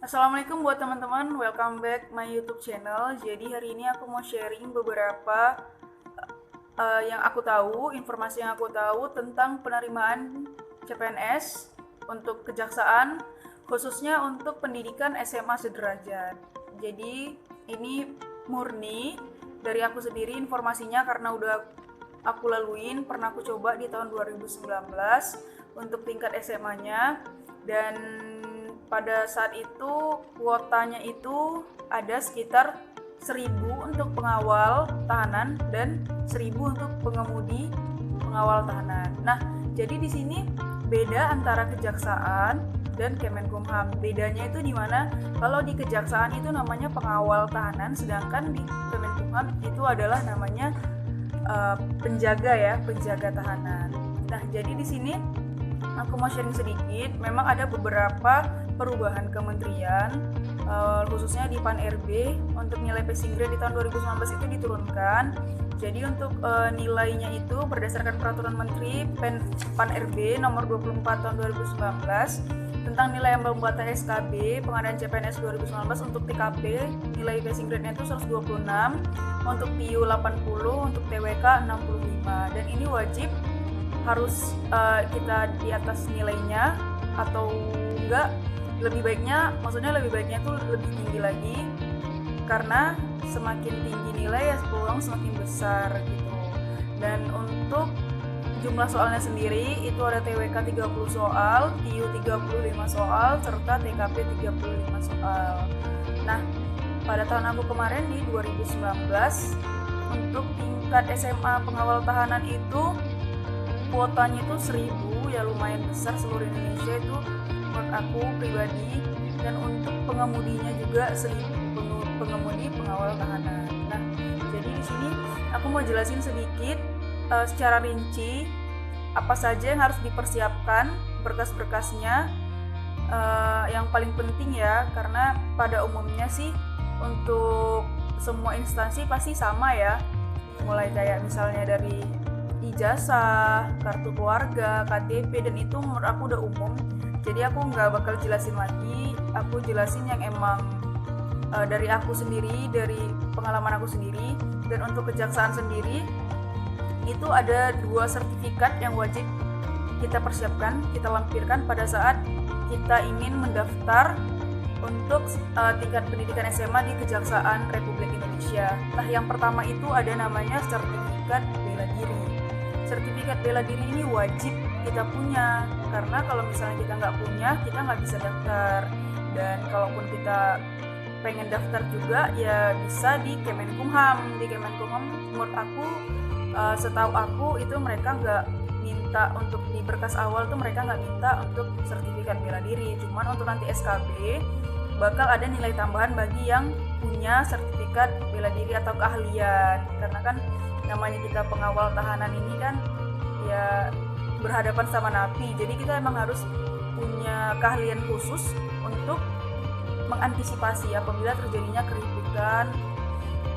Assalamualaikum buat teman-teman, welcome back my YouTube channel. Jadi hari ini aku mau sharing beberapa yang aku tahu, informasi yang aku tahu tentang penerimaan CPNS untuk kejaksaan, khususnya untuk pendidikan SMA sederajat. Jadi ini murni dari aku sendiri informasinya karena udah aku laluin, pernah aku coba di tahun 2019 untuk tingkat SMA-nya, dan pada saat itu kuotanya itu ada sekitar 1.000 untuk pengawal tahanan dan 1.000 untuk pengemudi pengawal tahanan. Nah, jadi di sini beda antara kejaksaan dan Kemenkumham. Bedanya itu di mana? Kalau di kejaksaan itu namanya pengawal tahanan, sedangkan di Kemenkumham itu adalah namanya penjaga tahanan. Nah, jadi di sini aku mau sharing sedikit. Memang ada beberapa perubahan kementerian, khususnya di PAN-RB untuk nilai passing grade di tahun 2019 itu diturunkan. Jadi untuk nilainya itu berdasarkan peraturan Menteri PAN-RB nomor 24 tahun 2019 tentang nilai ambang batas SKB pengadaan CPNS 2019. Untuk TKP nilai passing grade-nya itu 126, untuk PIU 80, untuk TWK 65, dan ini wajib harus kita di atas nilainya atau enggak, lebih baiknya itu lebih tinggi lagi, karena semakin tinggi nilai ya peluang semakin besar gitu. Dan untuk jumlah soalnya sendiri itu ada TWK 30 soal, PIU 35 soal, serta TKP 35 soal. Nah, pada tahun aku kemarin di 2019 untuk tingkat SMA pengawal tahanan itu kuotanya itu 1.000, ya lumayan besar seluruh Indonesia itu menurut aku pribadi, dan untuk pengemudinya juga 1.000 pengemudi pengawal tahanan. Nah, jadi di sini aku mau jelasin sedikit secara rinci apa saja yang harus dipersiapkan, berkas-berkasnya, yang paling penting ya, karena pada umumnya sih untuk semua instansi pasti sama ya, mulai kayak misalnya dari ijazah, kartu keluarga, KTP, dan itu menurut aku udah umum. Jadi aku nggak bakal jelasin lagi, aku jelasin yang emang dari aku sendiri, dari pengalaman aku sendiri. Dan untuk kejaksaan sendiri itu ada 2 sertifikat yang wajib kita persiapkan, kita lampirkan pada saat kita ingin mendaftar untuk tingkat pendidikan SMA di Kejaksaan Republik Indonesia. Nah, yang pertama itu ada namanya sertifikat bela diri. Sertifikat bela diri ini wajib kita punya, karena kalau misalnya kita nggak punya, kita nggak bisa daftar. Dan kalaupun kita pengen daftar juga, ya bisa di Kemenkumham. Di Kemenkumham menurut aku, setahu aku itu mereka nggak minta untuk di berkas awal tuh, mereka nggak minta untuk sertifikat bela diri. Cuman untuk nanti SKB bakal ada nilai tambahan bagi yang punya sertifikat bela diri atau keahlian, karena kan namanya kita pengawal tahanan ini kan ya berhadapan sama napi, jadi kita emang harus punya keahlian khusus untuk mengantisipasi apabila terjadinya keributan,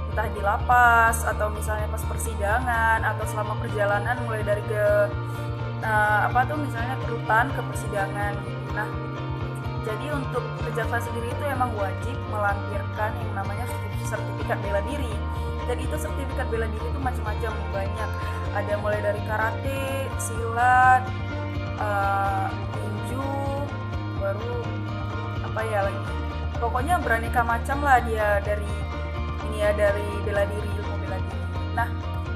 entah di lapas atau misalnya pas persidangan atau selama perjalanan mulai dari ke misalnya ke rutan ke persidangan gitu. Nah, jadi untuk kejaksaan sendiri itu emang wajib melampirkan yang namanya sertifikat bela diri. Dan itu sertifikat bela diri itu macam-macam, banyak. Ada mulai dari karate, silat, tinju, baru apa ya lagi. Pokoknya beraneka macam lah dia dari bela diri, ilmu bela diri. Nah,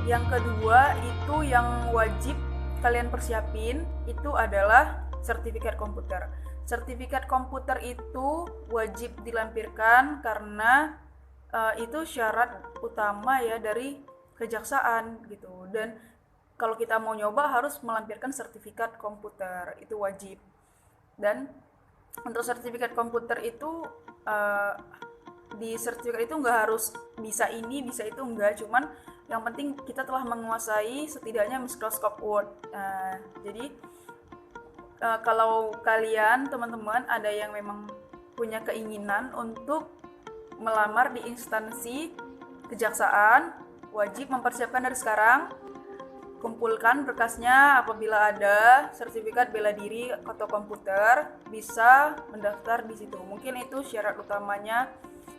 yang kedua itu yang wajib kalian persiapin itu adalah sertifikat komputer. Sertifikat komputer itu wajib dilampirkan karena itu syarat utama ya dari kejaksaan gitu. Dan kalau kita mau nyoba harus melampirkan sertifikat komputer, itu wajib. Dan untuk sertifikat komputer itu di sertifikat itu nggak harus bisa ini bisa itu, enggak, cuman yang penting kita telah menguasai setidaknya Microsoft Word. Jadi kalau kalian teman-teman ada yang memang punya keinginan untuk melamar di instansi kejaksaan, wajib mempersiapkan dari sekarang kumpulkan berkasnya. Apabila ada sertifikat bela diri atau komputer, bisa mendaftar di situ. Mungkin itu syarat utamanya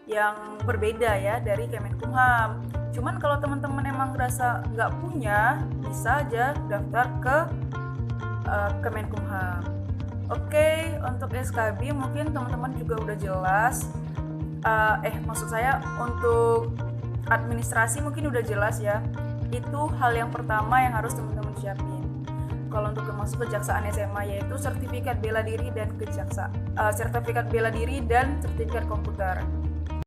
yang berbeda ya dari Kemenkumham. Cuman kalau teman-teman emang rasa nggak punya, bisa aja daftar ke Kemenkumham. Oke, untuk SKB mungkin teman-teman juga udah jelas. Maksud saya untuk administrasi mungkin udah jelas ya. Itu hal yang pertama yang harus teman-teman siapin. Kalau untuk masuk kejaksaan SMA yaitu sertifikat bela diri dan sertifikat bela diri dan sertifikat komputer.